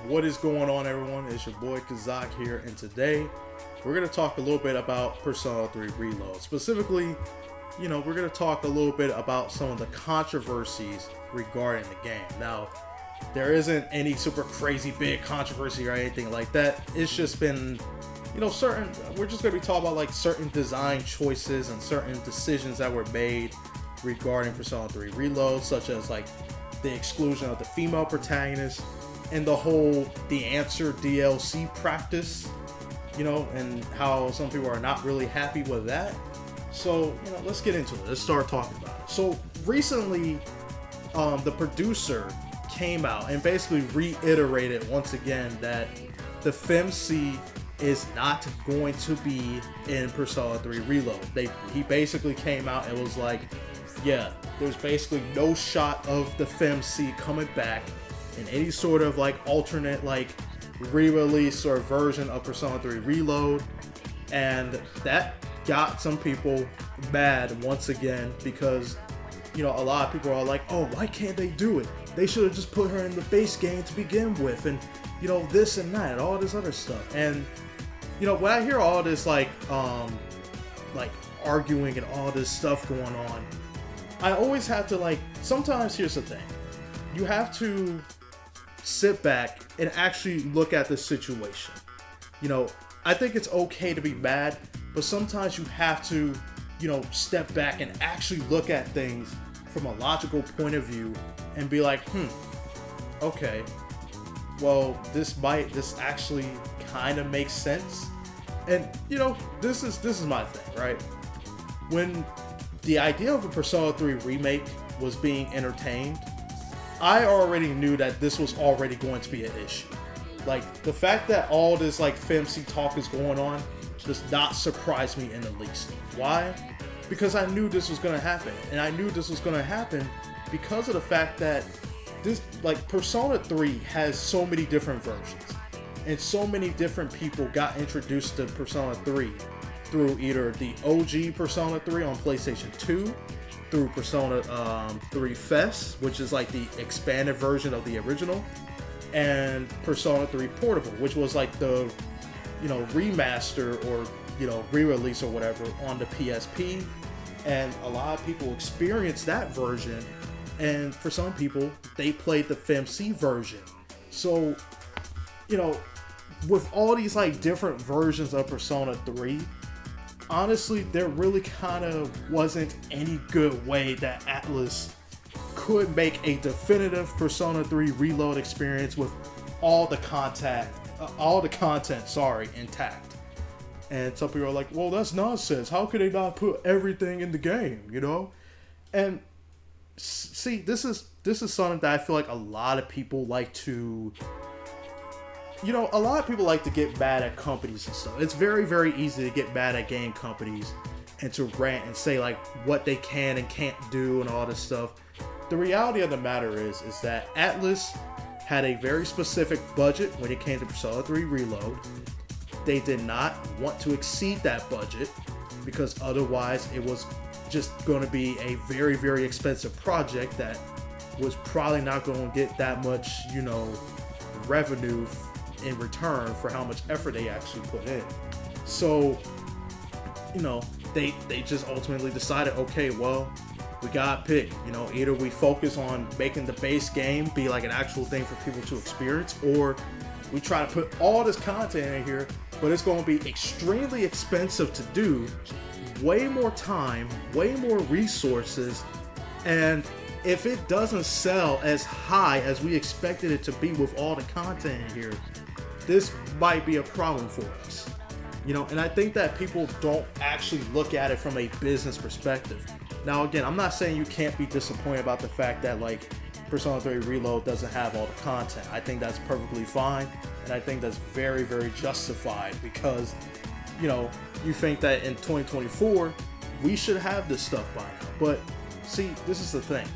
What is going on, everyone? It's your boy Kazak here, and today we're going to talk a little bit about Persona 3 Reload. Specifically, we're going to talk a little bit about some of the controversies regarding the game. Now, there isn't any super crazy big controversy or anything like that. It's just been, we're just going to be talking about like certain design choices and certain decisions that were made regarding Persona 3 Reload, such as like the exclusion of the female protagonist and the whole The Answer DLC practice, and how some people are not really happy with that. So, let's get into it. Let's start talking about it. So, recently, the producer came out and basically reiterated once again that the FemC is not going to be in Persona 3 Reload. He basically came out and was like, yeah, there's basically no shot of the FemC coming back in any sort of like alternate like re-release or version of Persona 3 Reload. And that got some people mad once again because, a lot of people are like, oh, why can't they do it? They should have just put her in the base game to begin with, and, this and that, and all this other stuff. And, when I hear all this like arguing and all this stuff going on, I always have to sometimes here's the thing. You have to sit back and actually look at the situation. I think it's okay to be mad, but sometimes you have to, step back and actually look at things from a logical point of view and be like, okay, well, this actually kind of makes sense. And, this is my thing, right? When the idea of a Persona 3 remake was being entertained, I already knew that this was already going to be an issue. Like, the fact that all this FemC talk is going on does not surprise me in the least. Why? Because I knew this was going to happen. And I knew this was going to happen because of the fact that this, Persona 3 has so many different versions. And so many different people got introduced to Persona 3 through either the OG Persona 3 on PlayStation 2, through Persona 3 Fest, which is like the expanded version of the original, and Persona 3 Portable, which was like the, remaster or, re-release or whatever on the PSP. And a lot of people experienced that version, and for some people, they played the FemC version. So, with all these different versions of Persona 3, honestly, there really kind of wasn't any good way that Atlus could make a definitive Persona 3 Reload experience with all the content, intact. And some people are like, well, that's nonsense. How could they not put everything in the game, And see, this is something that I feel like a lot of people like to a lot of people like to get mad at companies and stuff. It's very, very easy to get mad at game companies and to rant and say what they can and can't do and all this stuff. The reality of the matter is that Atlus had a very specific budget when it came to Persona 3 Reload. They did not want to exceed that budget because otherwise it was just going to be a very, very expensive project that was probably not going to get that much, revenue in return for how much effort they actually put in. So, they just ultimately decided, okay, well, we gotta pick, either we focus on making the base game be like an actual thing for people to experience, or we try to put all this content in here, but it's going to be extremely expensive to do, way more time, way more resources, and if it doesn't sell as high as we expected it to be with all the content in here, this might be a problem for us. And I think that people don't actually look at it from a business perspective. Now, again, I'm not saying you can't be disappointed about the fact that Persona 3 Reload doesn't have all the content. I think that's perfectly fine, and I think that's very, very justified because, you think that in 2024, we should have this stuff by now. But see, this is the thing.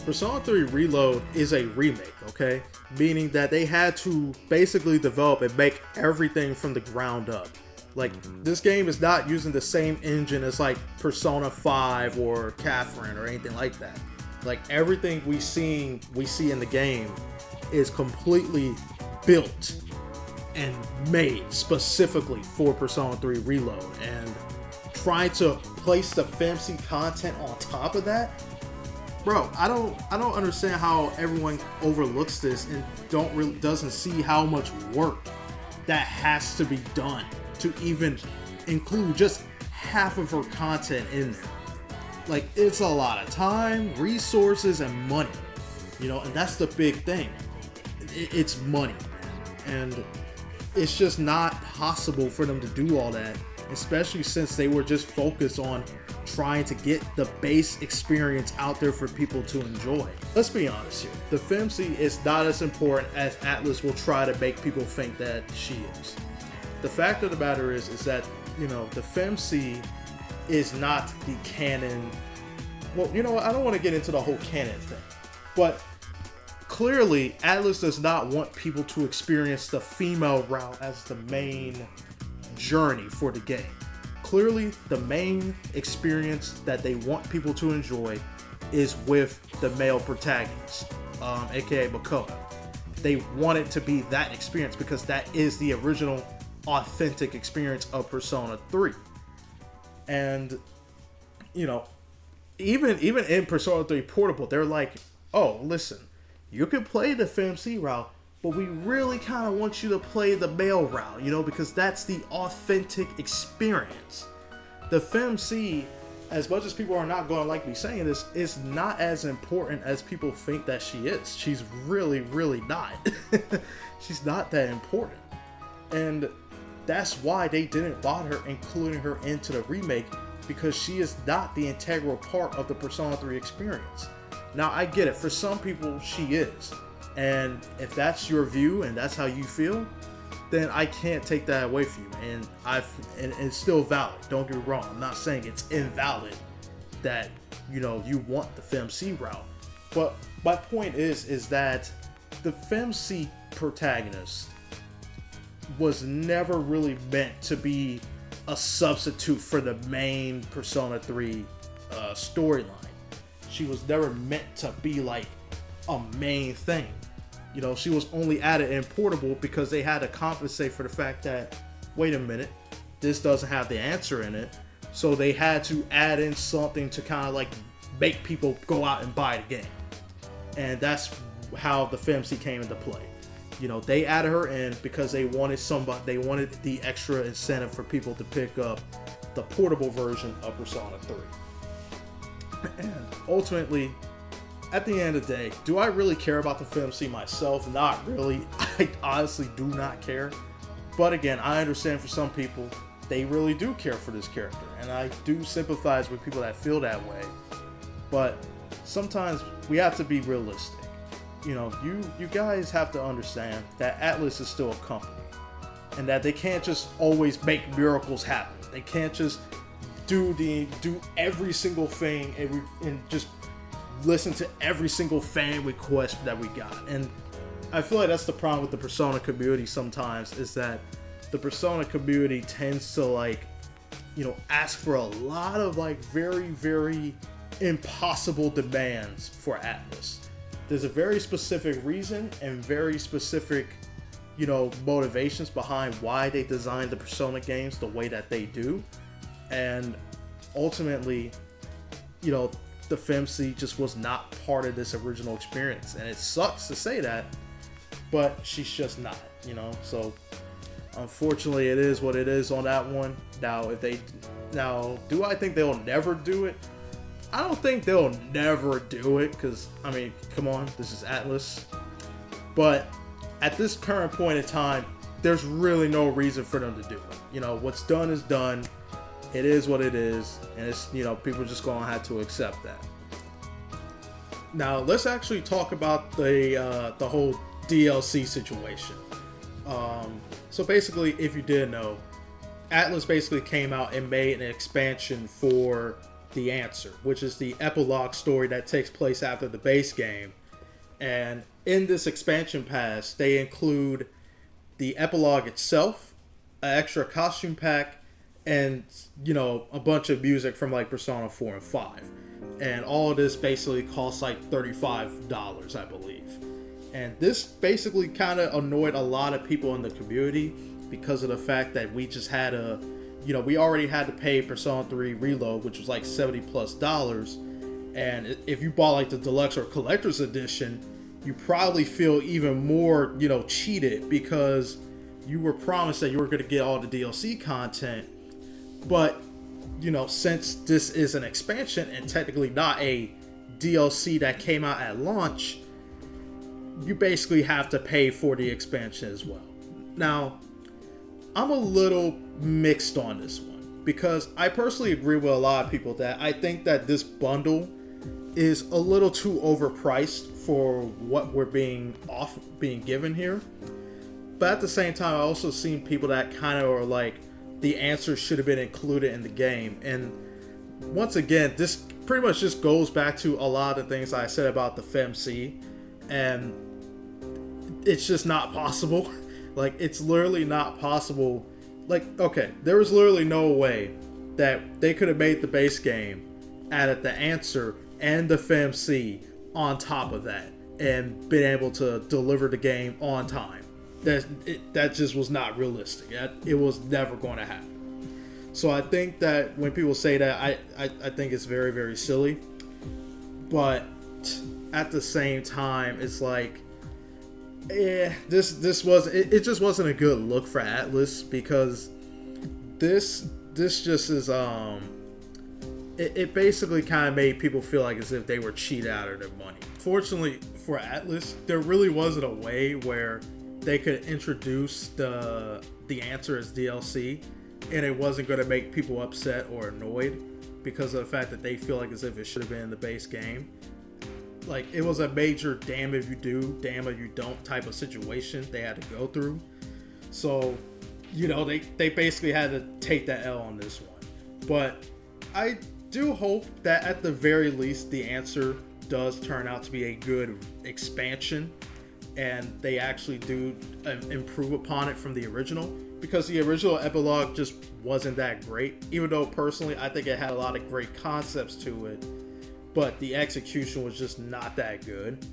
Persona 3 Reload is a remake, okay? Meaning that they had to basically develop and make everything from the ground up. This game is not using the same engine as Persona 5 or Catherine or anything like that. Everything we see in the game is completely built and made specifically for Persona 3 Reload, and trying to place the fantasy content on top of that, bro, I don't understand how everyone overlooks this and doesn't see how much work that has to be done to even include just half of her content in there. Like, it's a lot of time, resources, and money, and that's the big thing. It's money, and it's just not possible for them to do all that, especially since they were just focused on trying to get the base experience out there for people to enjoy. Let's be honest here. The FemC is not as important as Atlus will try to make people think that she is. The fact of the matter is that, the FemC is not the canon. Well, I don't want to get into the whole canon thing, but clearly Atlus does not want people to experience the female route as the main journey for the game. Clearly, the main experience that they want people to enjoy is with the male protagonist, aka Makoto. They want it to be that experience because that is the original, authentic experience of Persona 3. And, even in Persona 3 Portable, they're like, oh, listen, you can play the FemC route, but we really kind of want you to play the male route, because that's the authentic experience. The FemC, as much as people are not going to like me saying this, is not as important as people think that she is. She's really, really not. She's not that important. And that's why they didn't bother including her into the remake, because she is not the integral part of the Persona 3 experience. Now, I get it. For some people, she is. And if that's your view and that's how you feel, then I can't take that away from you. And it's still valid. Don't get me wrong. I'm not saying it's invalid that, you want the FemC route. But my point is that the FemC protagonist was never really meant to be a substitute for the main Persona 3 storyline. She was never meant to be like a main thing. She was only added in Portable because they had to compensate for the fact that, wait a minute, this doesn't have the answer in it. So they had to add in something to kind of like make people go out and buy the game. And that's how the FemC came into play. They added her in because they wanted the extra incentive for people to pick up the portable version of Persona 3. And ultimately, at the end of the day, do I really care about the FemC myself? Not really. I honestly do not care. But again, I understand for some people, they really do care for this character. And I do sympathize with people that feel that way. But sometimes we have to be realistic. You guys have to understand that Atlus is still a company. And that they can't just always make miracles happen. They can't just do every single thing and just listen to every single fan request that we got. And I feel like that's the problem with the Persona community sometimes, is that the Persona community tends to ask for a lot of very, very impossible demands for Atlus. There's a very specific reason and very specific, motivations behind why they designed the Persona games the way that they do. And ultimately, the FemC just was not part of this original experience. And it sucks to say that, but she's just not, So, unfortunately, it is what it is on that one. Now, do I think they'll never do it? I don't think they'll never do it, because, come on, this is Atlus. But at this current point in time, there's really no reason for them to do it. What's done is done. It is what it is, and it's, people are just gonna have to accept that. Now, let's actually talk about the whole DLC situation. So basically, if you didn't know, Atlus basically came out and made an expansion for The Answer, which is the epilogue story that takes place after the base game. And in this expansion pass, they include the epilogue itself, an extra costume pack, and a bunch of music from Persona 4 and 5. And all of this basically costs $35, I believe. And this basically kind of annoyed a lot of people in the community because of the fact that we just had we already had to pay Persona 3 Reload, which was like $70+. And if you bought like the deluxe or collector's edition, you probably feel even more, cheated because you were promised that you were going to get all the DLC content. But, since this is an expansion and technically not a DLC that came out at launch, you basically have to pay for the expansion as well. Now, I'm a little mixed on this one because I personally agree with a lot of people that I think that this bundle is a little too overpriced for what we're being given here. But at the same time, I also seen people that kind of are like, the answers should have been included in the game. And once again, this pretty much just goes back to a lot of the things I said about the FMC, and it's just not possible. Like, it's literally not possible. Like, okay, there was literally no way that they could have made the base game, added the answer and the FMC on top of that, and been able to deliver the game on time. That just was not realistic. It was never going to happen. So I think that when people say that, I think it's very, very silly. But at the same time, it's like, this just wasn't a good look for Atlus, because this just is it basically kind of made people feel like as if they were cheated out of their money. Fortunately for Atlus, there really wasn't a way where they could introduce the answer as DLC, and it wasn't going to make people upset or annoyed because of the fact that they feel like as if it should have been in the base game. Like, it was a major damn if you do, damn if you don't type of situation they had to go through. So, they basically had to take that L on this one. But I do hope that at the very least the answer does turn out to be a good expansion, and they actually do improve upon it from the original, because the original epilogue just wasn't that great, even though personally I think it had a lot of great concepts to it, but the execution was just not that good.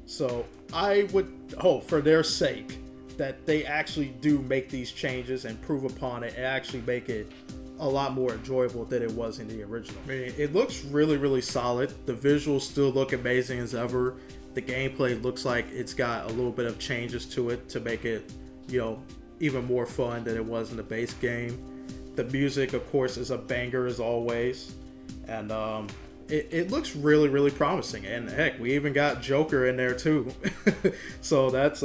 So I would hope for their sake that they actually do make these changes and improve upon it and actually make it a lot more enjoyable than it was in the original. I mean, it looks really, really solid. The visuals still look amazing as ever. The gameplay looks like it's got a little bit of changes to it to make it, even more fun than it was in the base game. The music, of course, is a banger as always. And it looks really, really promising. And heck, we even got Joker in there too. So that's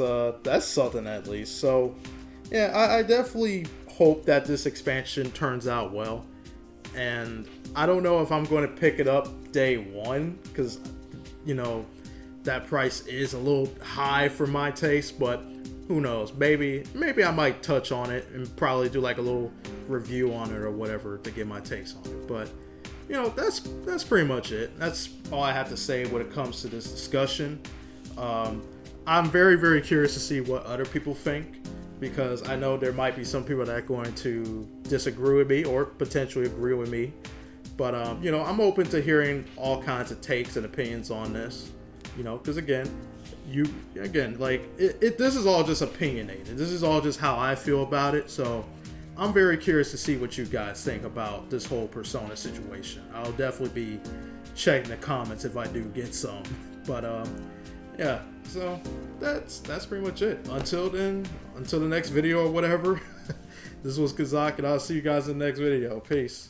something at least. So yeah, I definitely hope that this expansion turns out well. And I don't know if I'm going to pick it up day one, because, that price is a little high for my taste, but who knows? Maybe I might touch on it and probably do like a little review on it or whatever to get my takes on it. But that's pretty much it. That's all I have to say when it comes to this discussion. I'm very, very curious to see what other people think, because I know there might be some people that are going to disagree with me or potentially agree with me. But I'm open to hearing all kinds of takes and opinions on this. Because this is all just opinionated. This is all just how I feel about it. So I'm very curious to see what you guys think about this whole Persona situation. I'll definitely be checking the comments if I do get some. But yeah, so that's pretty much it. Until then, until the next video or whatever, this was Kazak, and I'll see you guys in the next video. Peace.